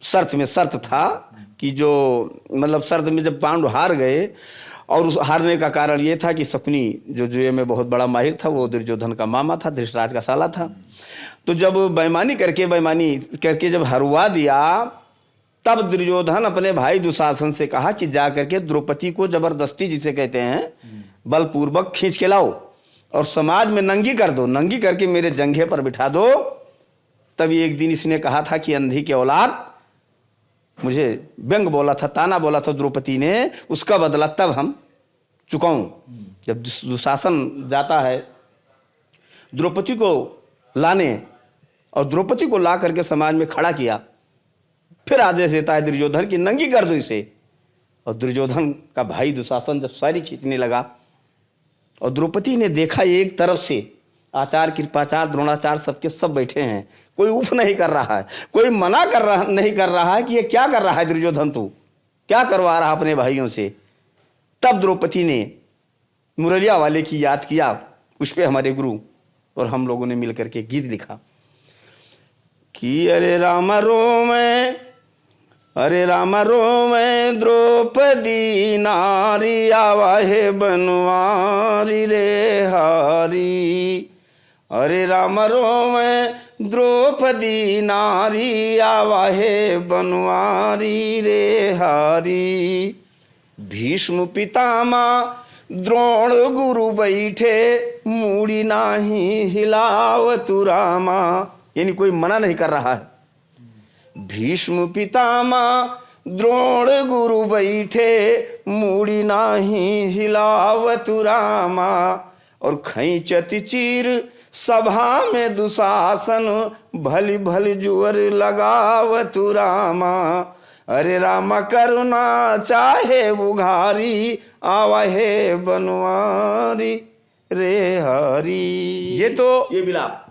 शर्त था कि जो मतलब शर्त में जब पांडु हार गए, और उस हारने का कारण ये था कि शकुनी जो जुए में बहुत बड़ा माहिर था, वो दुर्योधन का मामा था, धृतराज का साला था। तो जब बेईमानी करके जब हरवा दिया, तब दुर्योधन अपने भाई दुशासन से कहा कि जा करके द्रौपदी को जबरदस्ती, जिसे कहते हैं, बलपूर्वक खींच के लाओ और समाज में नंगी कर दो, नंगी करके मेरे जंघे पर बिठा दो। तभी एक दिन इसने कहा था कि अंधी की औलाद, मुझे व्यंग बोला था, ताना बोला था द्रौपदी ने, उसका बदला तब हम चुकाऊं। जब दुशासन जाता है द्रौपदी को लाने, और द्रौपदी को ला करके समाज में खड़ा किया, फिर आदेश देता है दुर्योधन की नंगी कर दो इसे। और दुर्योधन का भाई दुशासन जब सारी खींचने लगा, और द्रौपदी ने देखा एक तरफ से आचार्य कृपाचार्य द्रोणाचार्य सबके सब बैठे हैं, कोई उफ नहीं कर रहा है, कोई मना नहीं कर रहा है कि ये क्या कर रहा है दुर्योधन, तू क्या करवा रहा अपने भाइयों से। तब द्रौपदी ने मुरलिया वाले की याद किया, उस पर हमारे गुरु और हम लोगों ने मिलकर के गीत लिखा कि अरे राम रोम द्रौपदी नारी, आवा है बनवारी रे हारी, अरे राम रोवे द्रौपदी नारी आवाहे बनवारी रे हारी। भीष्म पितामह द्रोण गुरु बैठे मूड़ी नाही हिलाव तू रामा। यानी कोई मना नहीं कर रहा है। भीष्म पितामह द्रोण गुरु बैठे मूड़ी नाही हिलाव तू रामा। और खैचत चीर सभा में दुशासन भली भली जुअर लगाव तू रामा। अरे रामा करुणा चाहे बुघारी आवाहे बनवारी रे हरी। ये विलाप,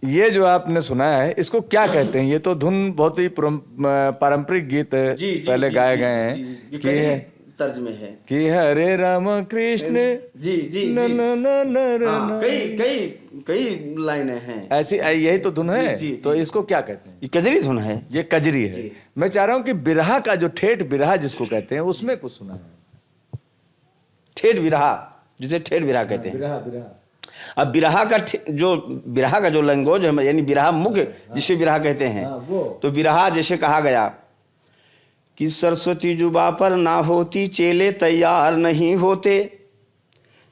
ये जो आपने सुना है इसको क्या कहते हैं? ये तो धुन बहुत ही पारंपरिक गीत पहले गाए गए हैं कि तर्ज में है कि हरे राम कृष्ण जी जी न न न न हाँ, कई लाइनें हैं ऐसी, यही तो धुन है। जी, तो इसको क्या कहते हैं? ये कजरी धुन है। ये कजरी है। मैं चाह रहा हूँ कि बिरहा का जो ठेठ बिरहा जिसको कहते हैं उसमें कुछ सुना है। ठेठ बिरहा, जिसे ठेठ बिरहा कहते हैं। अब बिरहा का जो लैंग्वेज है, यानी बिरहा मुख्य जिसे बिरहा कहते हैं, तो बिरहा जैसे कहा गया कि सरस्वती जुबा पर ना होती चेले तैयार नहीं होते।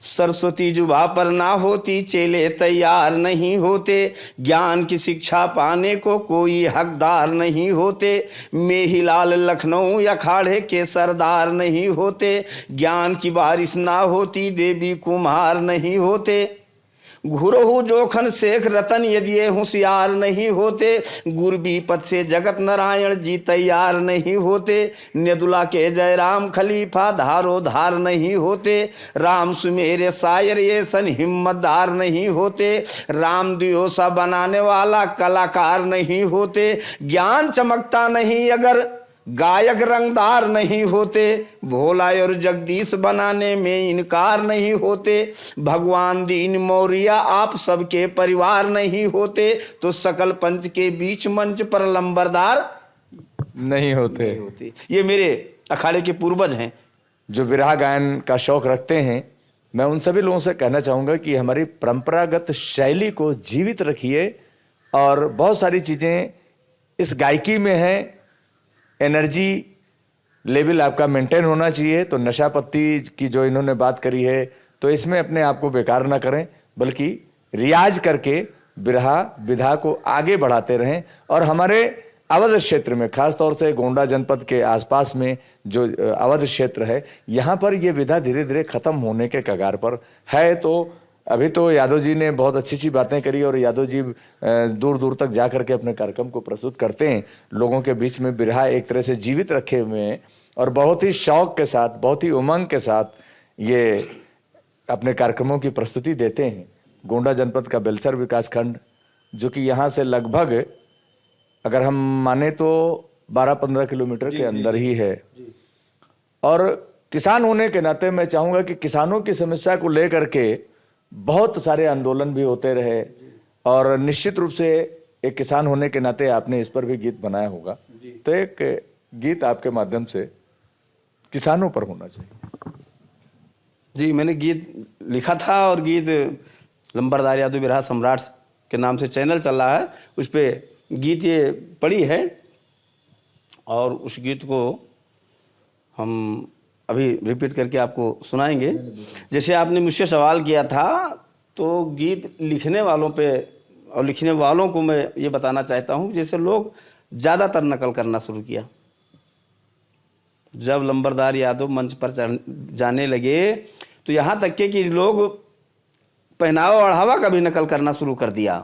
सरस्वती जुबा पर ना होती चेले तैयार नहीं होते। ज्ञान की शिक्षा पाने को कोई हकदार नहीं होते। मेहिलाल लखनऊ अखाड़े के सरदार नहीं होते। ज्ञान की बारिश ना होती देवी कुमार नहीं होते। घुरहु जोखन शेख रतन यदि ये होशियार नहीं होते। गुरबी पद से जगत नारायण जी तैयार नहीं होते। नेदुला के जयराम खलीफा धारो धार नहीं होते। राम सुमेरे शायर ये सन हिम्मतदार नहीं होते। राम दियोसा बनाने वाला कलाकार नहीं होते। ज्ञान चमकता नहीं अगर गायक रंगदार नहीं होते। भोला और जगदीश बनाने में इनकार नहीं होते। भगवान दीन मौर्य आप सबके परिवार नहीं होते। तो सकल पंच के बीच मंच पर लंबरदार नहीं होते। ये मेरे अखाड़े के पूर्वज हैं जो विरहा गायन का शौक रखते हैं। मैं उन सभी लोगों से कहना चाहूँगा कि हमारी परंपरागत शैली को जीवित रखिए। और बहुत सारी चीज़ें इस गायकी में हैं। एनर्जी लेवल आपका मेंटेन होना चाहिए। तो नशा पत्ती की जो इन्होंने बात करी है, तो इसमें अपने आप को बेकार ना करें, बल्कि रियाज करके बिरहा विधा को आगे बढ़ाते रहें। और हमारे अवध क्षेत्र में, खास तौर से गोंडा जनपद के आसपास में जो अवध क्षेत्र है, यहाँ पर ये विधा धीरे धीरे खत्म होने के कगार पर है। तो अभी तो यादव जी ने बहुत अच्छी अच्छी बातें करी और यादव जी दूर दूर तक जा करके अपने कार्यक्रम को प्रस्तुत करते हैं। लोगों के बीच में बिरहा एक तरह से जीवित रखे हुए हैं और बहुत ही शौक के साथ, बहुत ही उमंग के साथ ये अपने कार्यक्रमों की प्रस्तुति देते हैं। गोंडा जनपद का बेलसर विकासखंड, जो कि यहाँ से लगभग अगर हम माने तो 12-15 किलोमीटर के अंदर ही है। और किसान होने के नाते मैं चाहूँगा कि किसानों की समस्या को लेकर के बहुत सारे आंदोलन भी होते रहे। और निश्चित रूप से एक किसान होने के नाते आपने इस पर भी गीत बनाया होगा। तो एक गीत आपके माध्यम से किसानों पर होना चाहिए। जी, मैंने गीत लिखा था और गीत लंबरदार यादव बिरहा सम्राट के नाम से चैनल चल रहा है, उस पर गीत ये पड़ी है। और उस गीत को हम अभी रिपीट करके आपको सुनाएंगे। जैसे आपने मुझसे सवाल किया था, तो गीत लिखने वालों पे और लिखने वालों को मैं ये बताना चाहता हूँ, जैसे लोग ज़्यादातर नकल करना शुरू किया। जब लंबरदार यादव मंच पर जाने लगे, तो यहाँ तक के कि लोग पहनावा ओढ़ावा का भी नकल करना शुरू कर दिया।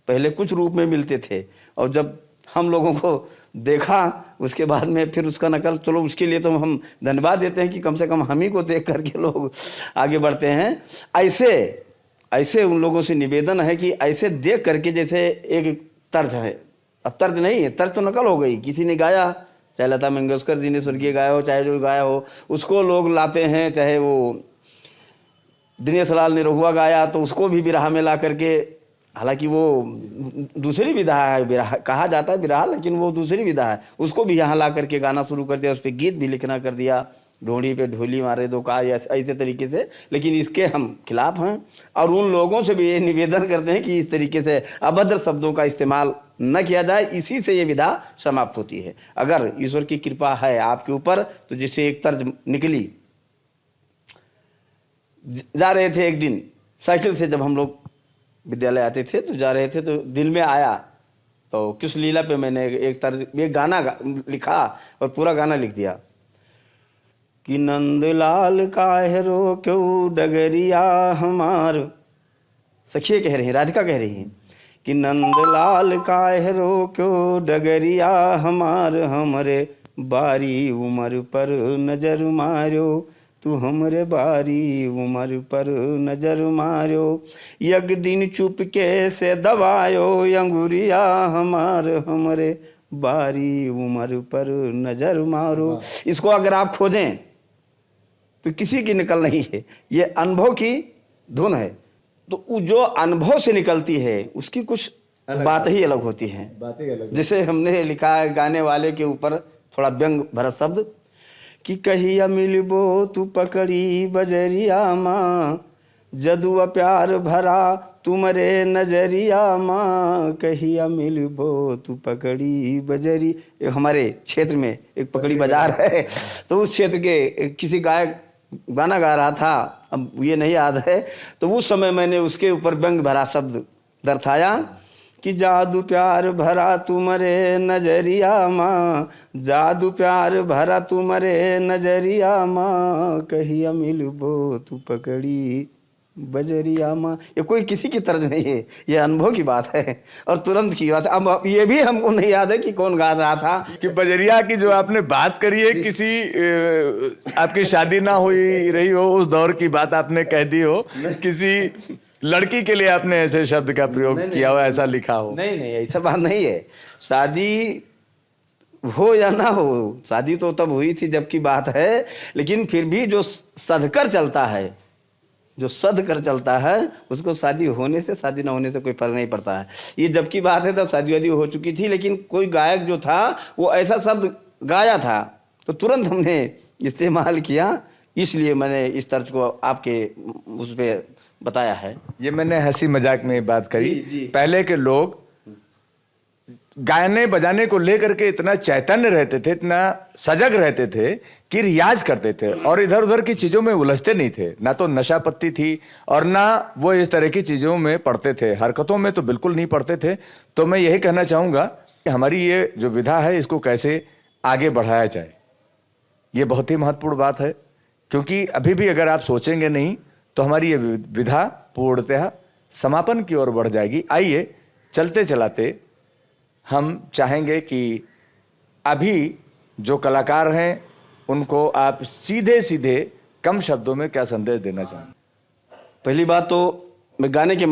पहले कुछ रूप में मिलते थे, और जब हम लोगों को देखा उसके बाद में फिर उसका नकल, चलो उसके लिए तो हम धन्यवाद देते हैं कि कम से कम हम ही को देख करके लोग आगे बढ़ते हैं। ऐसे उन लोगों से निवेदन है कि ऐसे देख करके, जैसे एक तर्ज है, अब तर्ज नहीं है, तर्ज तो नकल हो गई, किसी ने गाया, चाहे लता मंगेशकर जी ने स्वर्गीय गाया हो, चाहे जो गाया हो उसको लोग लाते हैं, चाहे वो दिनेश लाल निरहुआ गाया तो उसको भी बिरहा में ला करके, हालांकि वो दूसरी विधा है, बिरहा कहा जाता है बिरहा, लेकिन वो दूसरी विधा है, उसको भी यहाँ ला करके गाना शुरू कर दिया, उस पर गीत भी लिखना कर दिया। ढोंडी पे ढोली मारे दो का, ऐसे तरीके से, लेकिन इसके हम खिलाफ हैं। और उन लोगों से भी ये निवेदन करते हैं कि इस तरीके से अभद्र शब्दों का इस्तेमाल न किया जाए। इसी से ये विधा समाप्त होती है। अगर ईश्वर की कृपा है आपके ऊपर तो जिससे एक तर्ज निकली। जा रहे थे एक दिन साइकिल से, जब हम लोग विद्यालय आते थे तो जा रहे थे, तो दिल में आया, तो किस लीला पे मैंने एक गाना लिखा और पूरा गाना लिख दिया कि नंदलाल काहे रो क्यों डगरिया हमार। सखिए कह रही हैं, राधिका कह रही हैं कि नंदलाल काहे रो क्यों डगरिया हमार, हमरे बारी उमर पर नजर मारो, तू हमरे बारी उमर पर नजर मारो, यक दिन चुपके से दबायो अंगुरिया हमार, हमरे बारी उमर पर नजर मारो। इसको अगर आप खोजें तो किसी की निकल नहीं है, ये अनुभव की धुन है। तो जो अनुभव से निकलती है उसकी कुछ बात ही अलग होती है। जैसे हमने लिखा है गाने वाले के ऊपर थोड़ा व्यंग भरा शब्द कि कहिया मिलबो तू पकड़ी बजरिया माँ, जदुआ प्यार भरा तुमरे नजरिया माँ, कहिया मिलबो तू पकड़ी बजरी। हमारे क्षेत्र में एक पकड़ी बाजार है, तो उस क्षेत्र के किसी गायक गाना गा रहा था, अब ये नहीं याद है, तो उस समय मैंने उसके ऊपर व्यंग भरा शब्द दर्शाया कि जादू प्यार भरा तुमरे नजरिया माँ, जादू प्यार भरा तुमरे नजरिया माँ, कहिया मिलबो तू पकड़ी बजरिया माँ। ये कोई किसी की तर्ज नहीं है, ये अनुभव की बात है और तुरंत की बात है। अब ये भी हमको नहीं याद है कि कौन गा रहा था। कि बजरिया की जो आपने बात करी है, किसी आपकी शादी ना हुई रही हो उस दौर की बात आपने कह दी हो, किसी लड़की के लिए आपने ऐसे शब्द का प्रयोग किया हो, ऐसा लिखा हो? नहीं, ऐसा बात नहीं है। शादी हो या ना हो, शादी तो तब हुई थी जब की बात है, लेकिन फिर भी जो सधकर चलता है, जो सध कर चलता है, उसको शादी होने से शादी ना होने से कोई फर्क नहीं पड़ता है। ये जब की बात है तब शादी वादी हो चुकी थी, लेकिन कोई गायक जो था वो ऐसा शब्द गाया था तो तुरंत हमने इस्तेमाल किया, इसलिए मैंने इस तर्ज को आपके उस पर बताया है। ये मैंने हंसी मजाक में बात करी। जी। पहले के लोग गाने बजाने को लेकर के इतना चैतन्य रहते थे, इतना सजग रहते थे कि रियाज करते थे और इधर उधर की चीजों में उलझते नहीं थे। ना तो नशा पत्ती थी और ना वो इस तरह की चीजों में पड़ते थे, हरकतों में तो बिल्कुल नहीं पड़ते थे। तो मैं यही कहना चाहूंगा कि हमारी ये जो विधा है इसको कैसे आगे बढ़ाया जाए, ये बहुत ही महत्वपूर्ण बात है। क्योंकि अभी भी अगर आप सोचेंगे नहीं तो हमारी ये विधा पूर्णतः समापन की ओर बढ़ जाएगी। आइए चलते चलाते हम चाहेंगे कि अभी जो कलाकार हैं उनको आप सीधे सीधे कम शब्दों में क्या संदेश देना चाहेंगे? पहली बात तो मैं गाने के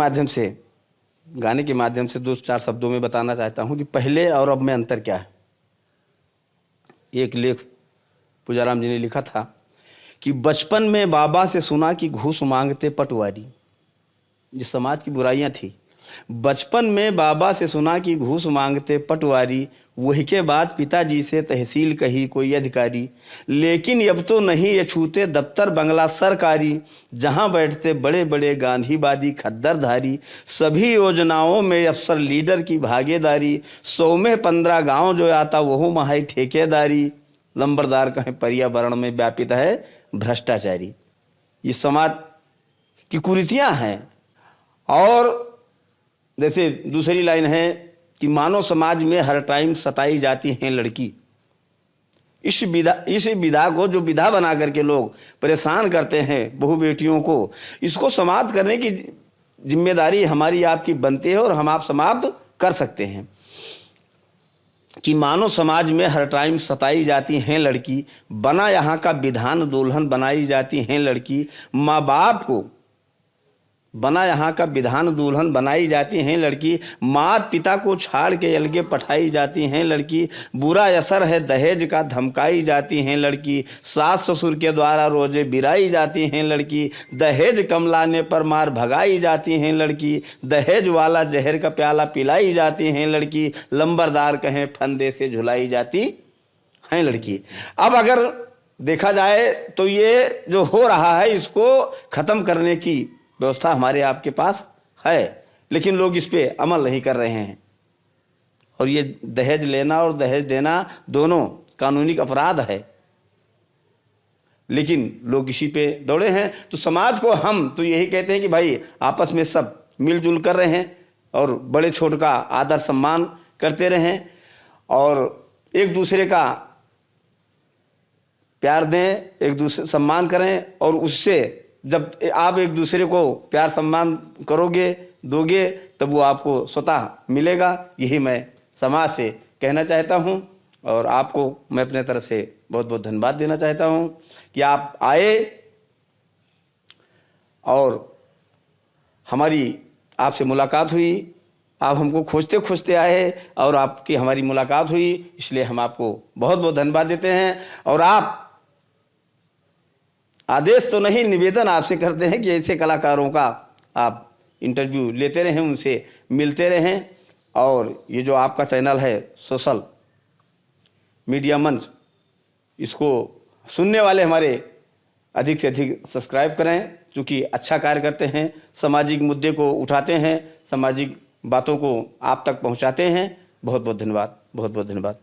माध्यम से 2-4 शब्दों में बताना चाहता हूँ कि पहले और अब में अंतर क्या है। एक लेख पूजाराम जी ने लिखा था कि बचपन में बाबा से सुना कि घूस मांगते पटवारी। ये समाज की बुराइयां थी। बचपन में बाबा से सुना कि घूस मांगते पटवारी, वही के बाद पिताजी से तहसील कही कोई अधिकारी, लेकिन अब तो नहीं ये छूते दफ्तर बंगला सरकारी, जहां बैठते बड़े बड़े गांधीवादी खद्दरधारी, सभी योजनाओं में अफसर लीडर की भागीदारी, 100 में 15 गांव जो आता वह महाई ठेकेदारी, लंबरदार कहें पर्यावरण में व्यापित है भ्रष्टाचारी। ये समाज की कुरीतियां हैं। और जैसे दूसरी लाइन है कि मानव समाज में हर टाइम सताई जाती हैं लड़की। इस विधा को जो विधा बना करके लोग परेशान करते हैं बहू बेटियों को, इसको समाप्त करने की जिम्मेदारी हमारी आपकी बनती है और हम आप समाप्त कर सकते हैं। कि मानव समाज में हर टाइम सताई जाती हैं लड़की, बना यहाँ का विधान दुल्हन बनाई जाती हैं लड़की, माँ बाप को बना यहाँ का विधान दुल्हन बनाई जाती हैं लड़की, माता पिता को छाड़ के अलगे पठाई जाती हैं लड़की, बुरा असर है दहेज का धमकाई जाती हैं लड़की, सास ससुर के द्वारा रोजे बिराई जाती हैं लड़की, दहेज कम लाने पर मार भगाई जाती हैं लड़की, दहेज वाला जहर का प्याला पिलाई जाती हैं लड़की, लंबरदार कहें फंदे से झुलाई जाती हैं लड़की। अब अगर देखा जाए तो ये जो हो रहा है इसको ख़त्म करने की व्यवस्था हमारे आपके पास है, लेकिन लोग इस पे अमल नहीं कर रहे हैं। और ये दहेज लेना और दहेज देना दोनों कानूनी अपराध है, लेकिन लोग इसी पे दौड़े हैं। तो समाज को हम तो यही कहते हैं कि भाई आपस में सब मिलजुल कर रहे हैं और बड़े छोटे का आदर सम्मान करते रहें और एक दूसरे का प्यार दें, एक दूसरे सम्मान करें। और उससे जब आप एक दूसरे को प्यार सम्मान करोगे, दोगे, तब वो आपको स्वतः मिलेगा। यही मैं समाज से कहना चाहता हूँ और आपको मैं अपने तरफ से बहुत बहुत धन्यवाद देना चाहता हूँ कि आप आए और हमारी आपसे मुलाकात हुई। आप हमको खोजते खोजते आए और आपकी हमारी मुलाकात हुई, इसलिए हम आपको बहुत बहुत धन्यवाद देते हैं। और आप आदेश तो नहीं, निवेदन आपसे करते हैं कि ऐसे कलाकारों का आप इंटरव्यू लेते रहें, उनसे मिलते रहें। और ये जो आपका चैनल है सोशल मीडिया मंच, इसको सुनने वाले हमारे अधिक से अधिक सब्सक्राइब करें, क्योंकि अच्छा कार्य करते हैं, सामाजिक मुद्दे को उठाते हैं, सामाजिक बातों को आप तक पहुंचाते हैं। बहुत बहुत धन्यवाद, बहुत बहुत धन्यवाद।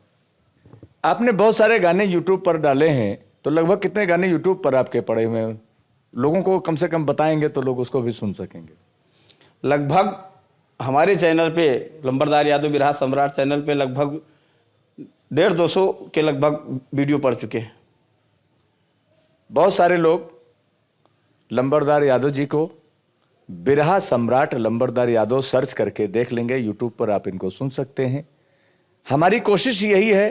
आपने बहुत सारे गाने YouTube पर डाले हैं, तो लगभग कितने गाने YouTube पर आपके पड़े हुए हैं? लोगों को कम से कम बताएंगे तो लोग उसको भी सुन सकेंगे। लगभग हमारे चैनल पे, लंबरदार यादव बिरहा सम्राट चैनल पे, लगभग 150-200 के लगभग वीडियो पड़ चुके हैं। बहुत सारे लोग लंबरदार यादव जी को बिरहा सम्राट लंबरदार यादव सर्च करके देख लेंगे, यूट्यूब पर आप इनको सुन सकते हैं। हमारी कोशिश यही है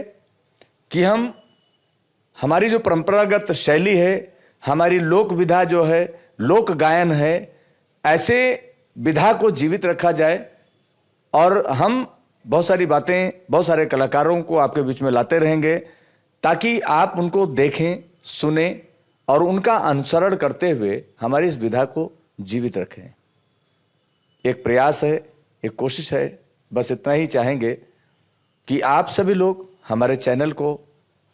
कि हम हमारी जो परंपरागत शैली है, हमारी लोक विधा जो है, लोक गायन है, ऐसे विधा को जीवित रखा जाए और हम बहुत सारी बातें, बहुत सारे कलाकारों को आपके बीच में लाते रहेंगे ताकि आप उनको देखें, सुने और उनका अनुसरण करते हुए हमारी इस विधा को जीवित रखें। एक प्रयास है, एक कोशिश है, बस इतना ही चाहेंगे कि आप सभी लोग हमारे चैनल को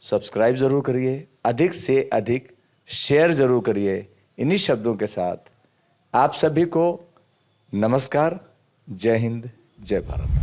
सब्सक्राइब जरूर करिए, अधिक से अधिक शेयर जरूर करिए। इन्हीं शब्दों के साथ आप सभी को नमस्कार, जय हिंद, जय भारत।